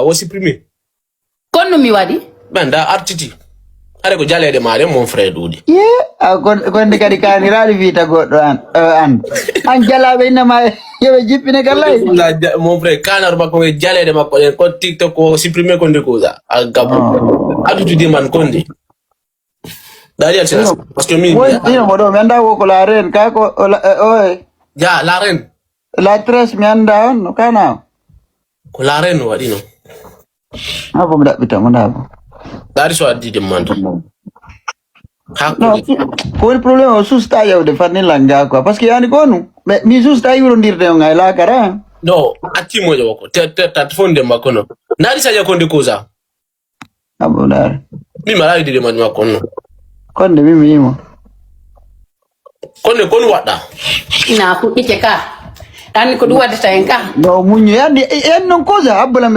o supprimer konno mi wadi banda artiti are ko jalede maade mon frère dudi gonde kadi kaniraade vita goddo an jalabe inama yewe jippine kallay mon frère kanar makko e jalede makko en ko TikTok ko supprimer ko ndikoza agabo adu di man konde dali al parce que mi ino modo mi anda ko la reine ka ko ja la reine la tres mi anda on kana ko la reine wadi no abo mi dabbita mo ndabo dari so addi de mando no ko il problema susta io de farne langa quoi parce que yani konu mi susta yuro ndirde ngai la kara no atti mo joko te fonde makono nari saja konde koza abo dar mi mala de man makono konde mi mo konde kon wada ina ku ite ka tan ko du wadata en ka no munyo yandi en non cosa abula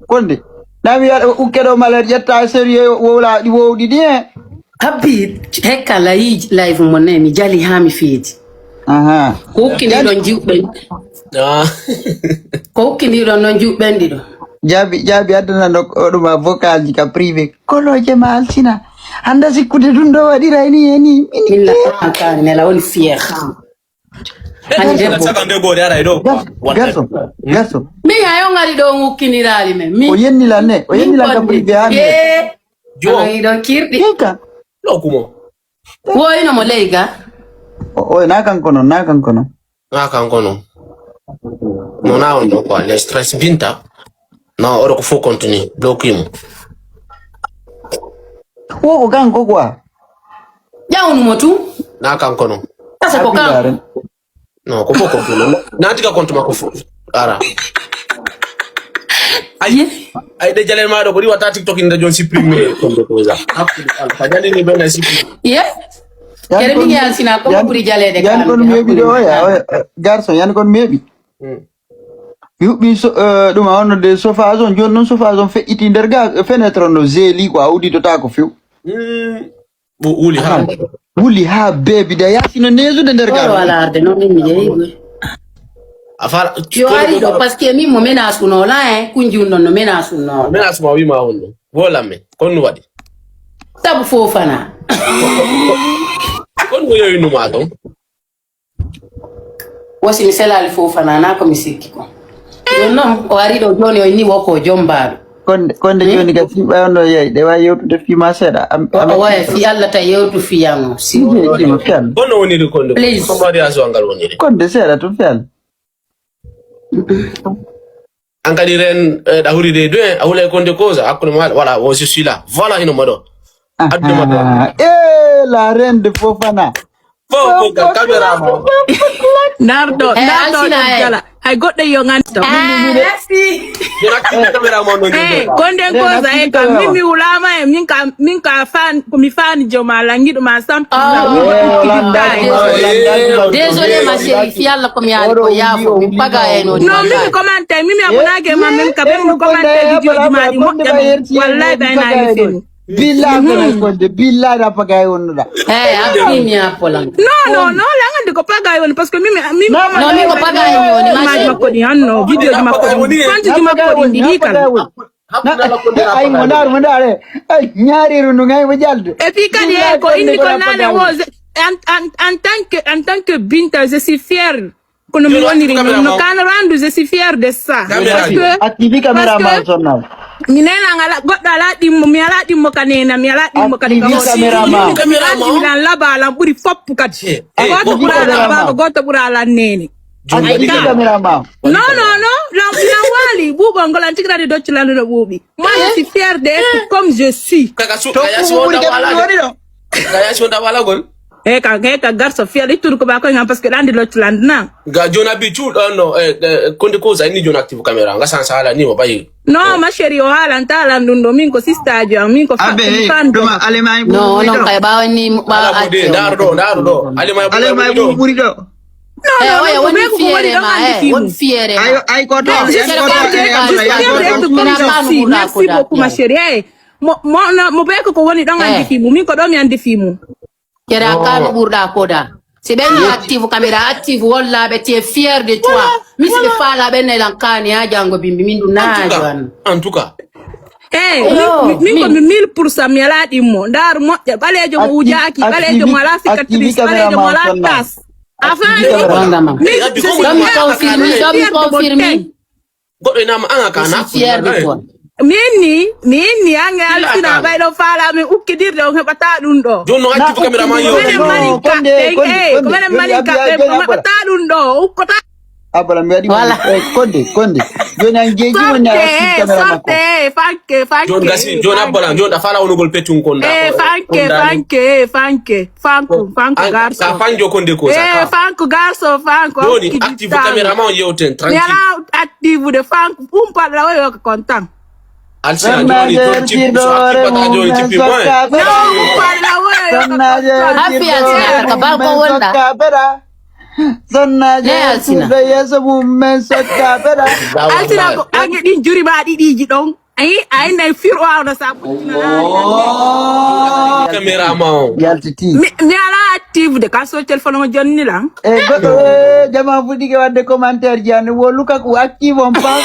konde nami ya ukedo maler jetta sérieux wola di wodi di habbi hekka live mo ne mi jali ha mi feedi aha ko kini don jiwbe ko kini don jiwbe ndido jabi adana duma vocal ji ka privé koloje malsina anda sikkude dun do wadi rayni eni illa kan ne la wol fier Gaso. Me ayo ngari do ngukini rali me. O yenni la ka privé ande. Jo. Ai do kirdi. Yeka. No kumo. Wo ino mo leiga. O na kan kono. Na kan kono. No na on do kwa le stress binta. Na oro ko fo continue bloquimo. Wo kan ko kwa. Ya unu motu. Na kan kono. Sasa ko kan. No, ko fo continue. Na tika kontu makofo. Ara. Ay de jale ma do ko wata TikTok inda jon supprimer konde koza. Fajani ni bena supprimer. Kere mi yal sina ko buri jale de kan. Yan kon mebi do ya garçon yan kon mebi. Yubi duma on de sofa zone jon non sofa zone fe iti nderga fenêtre no zeli ko audi to ta ko few. Wuli ha baby da yasino nezu de nderga. Wala arde no mi yeyi. Afala yo ari do parce que mi mo menace no la kunji no menace no menace ma wi ma wono wala me kon wadi tabu fofana kon wo yoy no ma do wasi misela ali fofana na ko misiki ko no o ari do joni o ni woko jomba konde joni ga fi ba no yey de wa yewtu de fi ma seda o wa fi alla ta yewtu fi yango si kon woni de konde ko mari aso angal woni de konde seda to fial Ankadi ren dahuri de deux awule konde koza akko ma voilà je suis là voilà ino modo addu modo la reine de Fofana fo camera mo nardo jala ay goddo yo nganta merci camera mo no konde koza e kam mimi ulama e min ka fan ko mi fan joma langido ma samp désolé ma chérie fi alla ko mi ali ko yafo mi paga eno no mimi commenter mimi abunage ma mimi ka be mo commenter video di madi mo wallahi bayna ni film Billah na pagay wonu da akimi apola no la ngandi ko pagay wonu parce que mimi no mi ko pagay wonu ma ko di hanno video di makko fanti di makko di dikal ay mondare ay ñaari ru ngay mo jalde et puis kadi ko indi ko nane wo en tant que Binta je suis fière que nous no kan rendu je suis fière de ça parce que activi caméra mal sonnal mi nena ngala goddo ala dimmo mi ala dimmo kanena mi ala dimmo kadi kamera mi nan laba la buri fop kadi goddo bura la goddo bura la neni caméra ma no la wali bubo ngola tigrade do ci lanu no bubi moi je suis fière d'être comme je suis kaya si onda wala gol ka garso fier di tur ko ba ko ngam parce que dandi lo ci land na ga jona bi tu no konde koza ni jona active camera nga san sala ni mo bayi no ma chérie o hala ntala ndundo min ko sister jo min ko fan do alemay no kay ba woni ba ati dardo alemay buri do oya woni fiere ma woni fiere ay ko do merci beaucoup ma chérie mo be ko woni don andi fimu min ko do mi andi fimu kera kan burda koda C'est bien active, caméra active, wallah, tu es fier de toi. Mais si le fa la ben lankani ya jango bimbi mindu na jwan. En tout cas. Min ko mi 1000% mi ala dimmo ndar moƴƴe balejo mo wujaki balejo mo ala cicatrice balejo mo ala tas afani confirme goɗɗo inama anga kana fier de toi. minni anga alsina bayɗo faala min ukkidirde on heɓata ɗum ɗo jonno active caméra man yo komenen mani kaɓe ko heɓata ɗum ɗo ukkota abala mi waɗi konde joni an jeeji woni active caméra makko fanke jon gasi jon abala jon da fala onugol peccum konda fanku garso Ah, ka fanjo konde ko sa fanku garso fanku joni active caméra man yewten tranquille yala active de fanku umpaɗa wayo ko kontan alsina joni ton cippi so active ta joni cippi moy umpaɗa wayo Happy Alsina kabal ko wonda. Sannaje suuda yeso mum sokka beda alsina ko ange ɗin juri ma ɗiɗiji ɗon ayi nay firo awna sa caméra man yaltiti mi ala active de ka so téléphone mo jonni la goɗɗo jama fuɗɗike wadde commentaire ji ande wo luka ko active on pas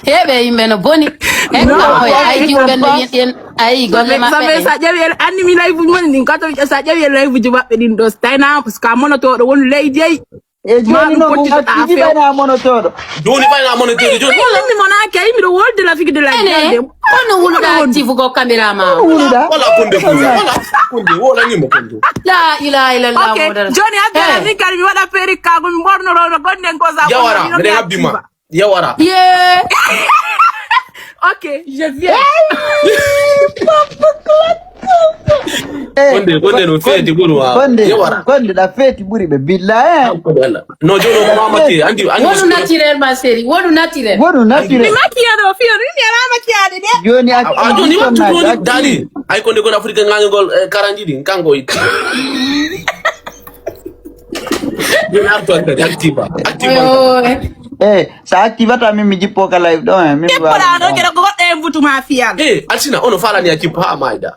Hebe imeno boni. Hekka ko ay jiwɓe no yen ay golle maɓɓe. sa ƴewi anni mi live mon ɗin kato sa ƴewi live ji maɓɓe ɗin ɗo so tawina parce que monotoɗo woni leydi ey e joni no active bana monotoɗo joni bayna moniteur joni mi monaki ay miɗo wolde la figue de la Ene ono wuluɗa active ko caméra ma. wuluɗa wala konde ko wala konde wala ni mo konde La ilaha illallah ok modara. joni addana ni kadi mi waɗa péri kago mi ɓornoroɗo gonnen ko sa yawara mede habbima yawara Yeah. ok je viens konde no feti buru wa yawara konde da feti ɓuri ɓe billa no jono mamaki andi Wodu naturel ma série. Wodu naturel. wono mi naturel makiyaɗo fiyo mi ala makiyade de joni joni wattu joni active dali ay konde gon afrique ngangol karanjidi kango itti joni arto active sa activata min mi jippo ka live ɗon min ƴeppoɗaɗo keɗa ko goɗɗo en butuma fiyal alsina ono falani a cippa ha mayda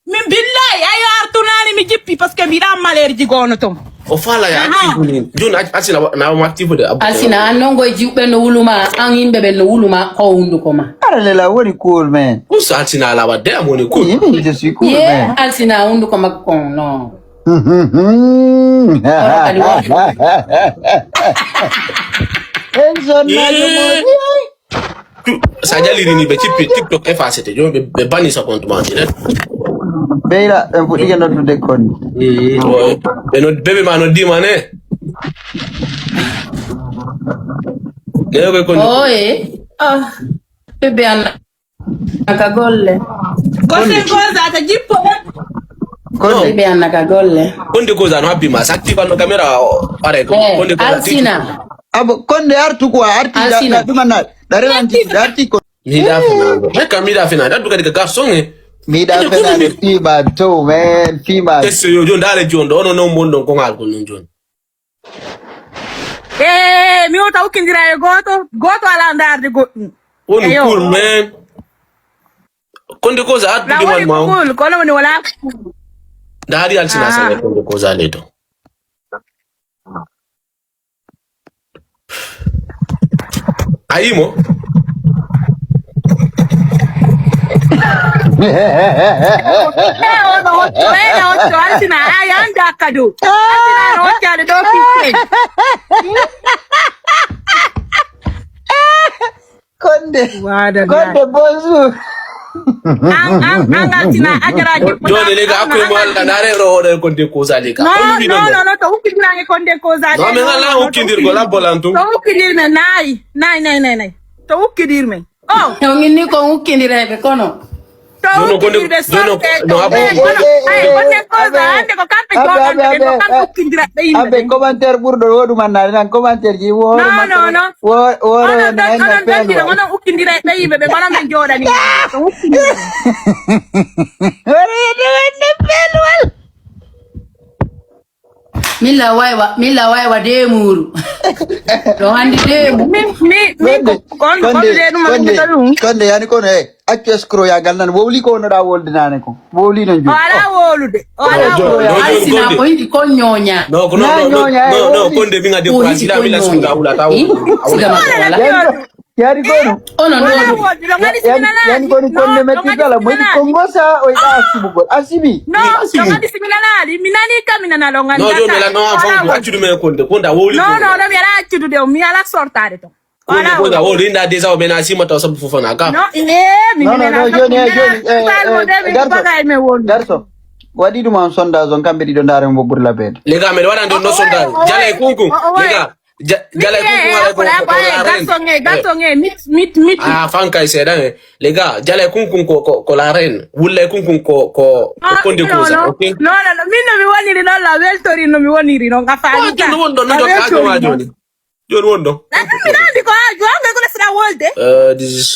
min billahi ayo artunani mi jippi par ce que mbiɗa malaire ji gono ton o fala ya active ni joni alsina na mo active de Alsina an non goye jiwɓe no wuluma an yimɓe ɓe no wuluma ko hunduko ma. aralela woni cool man usa alsina ala wadde amoni ko yimi je suis cool man Alsina hunduko makko non. sa jaliri ni be cippi tiktok effacé te joni be bani sa compte man direct beyla en fuɗɗike noddude konde be no bebe ma no dima ne ko konde Oye. Ah. Bebe an naka golle. goɗɗen gosata jippo konde Bebe an naka golle. konde ko za no habbi ma sa active no camera pare ko konde ko Alsina. abo konde artu ko arti Alsina. da ɗumanna ɗarelanti arti ko mi da fina hekka mi da fina da duka diga garçon e mi da fenade fima to man fima tesse yo jon dale jon do ono non bondon ko ngal ko non jon mi wota ukkidira e goto ala darde goɗɗum woni cool man konde ko za la addu woni man ma cool kono woni wala dari alsina sa konde ko za leto ayimo alsina ayanda kado alsina woccade ɗo fitte konde bonjour an alsina ajara jippo joni lega akkoy mo alla dare ro oɗo konde ko za lega non to ukkidirage konde cosade no mi ngala ukkidirgo labbolantum to ukkidirme nayi to ukkidirme O nginni ko ukkindireɓe kono. to ukkidirɓe sorte to konde cosa hande ko kamɓe joɗanɓe ko kamɓe ukkidiraɓe yimɓe abe commentaire ɓurɗo woɗumannade tan commentaire ji non onon dandira onon ukkidiraɓe yimɓe ɓe gono men joɗani to ukkidirɓe Milla waywa demuru. Do handi demu. konde yani kono acce escro ya galnan wowli ko no da wolde nane ko wowli no ju ala wolude Alisi na ko hindi ko nyonya. No, konde minga de Fransi la bila sunga ula tawo. Siga makola. yari kono Ono no. yani kono konde metitala mo kongosa o ida asibu asibi no ngadi siminalali minani ka minana lo ngadi No, yo me la no afongu achudu me konde woli. no mi ala achudu de mi ala sortare to Konde woli inda deza obena asima to sabu fufana ka. no mi garso wadi dum on sondage on kambe dido ndare mo burla bed Lega me wala ndo no sondage. Jale kunku. Lega jale kunku wala gatonge mit fanka iseda les gars jale kunkun ko la reine wulle kunkun ko konde koza okay no minno mi woni no la weltori no mi woni no ngafani ka no wondo no ka ko wajoni jon wondo mi nandi ko ajo anga ko sira wolde this is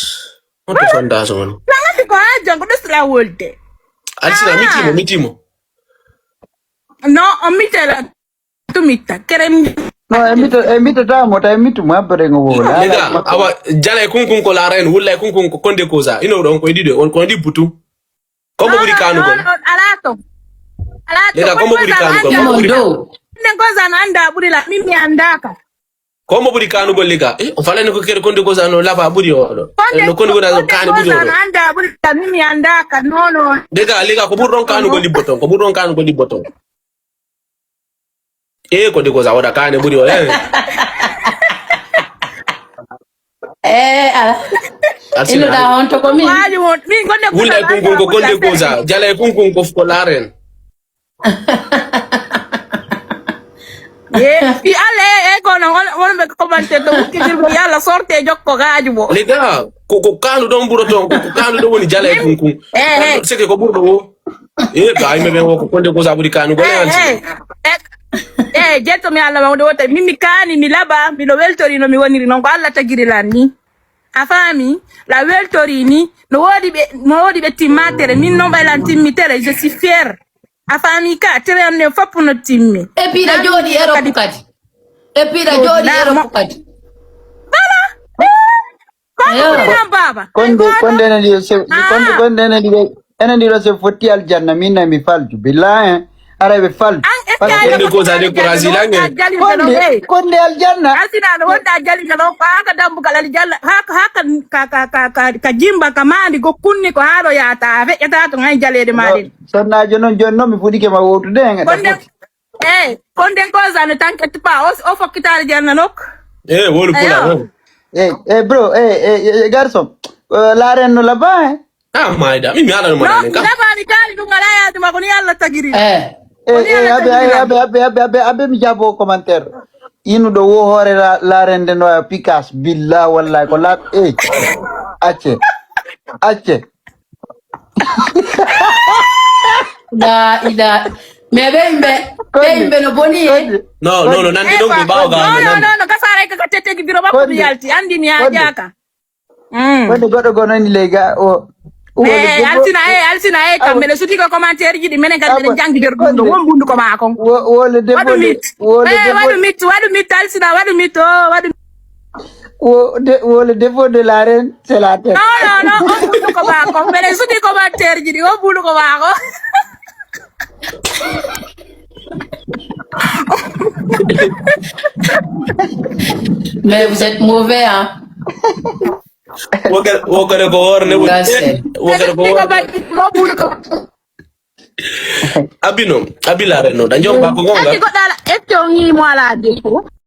not the sondage on nandi ko ajo ko sira wolde alsina mitimo no on mitela tumita kerem no emita ta mota emitu mo abere ngowola lega awa jale kunkun ko la reine wulle kunkun ko konde koza ino don ko dido on ko di butu komo buri kanu ko alato lega komo buri kanu ko ngoza nanda buri la mimi andaka komo buri kanu go lega ofale ko kere konde koza no lava buri o no konde koza kanu buri o nanda buri la mimi andaka no lega ko burron kanu go liboton ko burron kanu go liboton ko de koza oda kane buri o Ilo da honto ko mi. Wulle kunkun ko konde koza jale kunkun ko laren ale ko no won be commenter to kiti yalla sorte jokko gaaju bo les gars ko kanu don buro ton ko kanu do woni jale kunkun seke ko burdo wo ba me be ko konde koza buri kanu go jetto mi alla ma wote mimi kani mi laba mi lo weltori no mi woniri non ko alla tagiri lanni afami la weltori ni no wodi be timatere min non baylan timmitere je suis fier afami ka tere ne fopu no timmi E puis da jodi ero bukati bala baba konde na dio se konde na dio ena dio se foti aljanna minna mi falju billahi arabe falju konde koza de kurazilange konde aljanna asina no wonda jali no ka dambu kala jalla haka ka jimba kamandi go kunni ko haro ya ta fe ta to ngai jalede mari sonna jonno mi fudike ma wotu de nga konde koza ne tanke tipa o fokitare janna nok wolu pula bro garçon la reine no là-bas maida mimi ala no mwana ka laba ni kali ngala ya dum ko ni alla tagiri abe mi jabo commentaire inu do wo hore la rende no pikas billah wallahi ko la acce da ida me bembe no boni no nandi don ko bawo ga no ka sare ka tete ki biro ba ko yalti andi ni ajaka wonde godo gono ni lega o alsina kamele suti ko commentaire ji di menen kan den jangi der gundo won bundu ko ma kon wole de wadu mit alsina wadu mit wole défaut de la reine c'est la tête no on bundu ko ma kon melen suti commentaire ji di won bundu ko ma kon mais vous êtes mauvais hein Woga ko worne abino abilare no da jomba ko gonga ko dala etto ngi mo ala de ko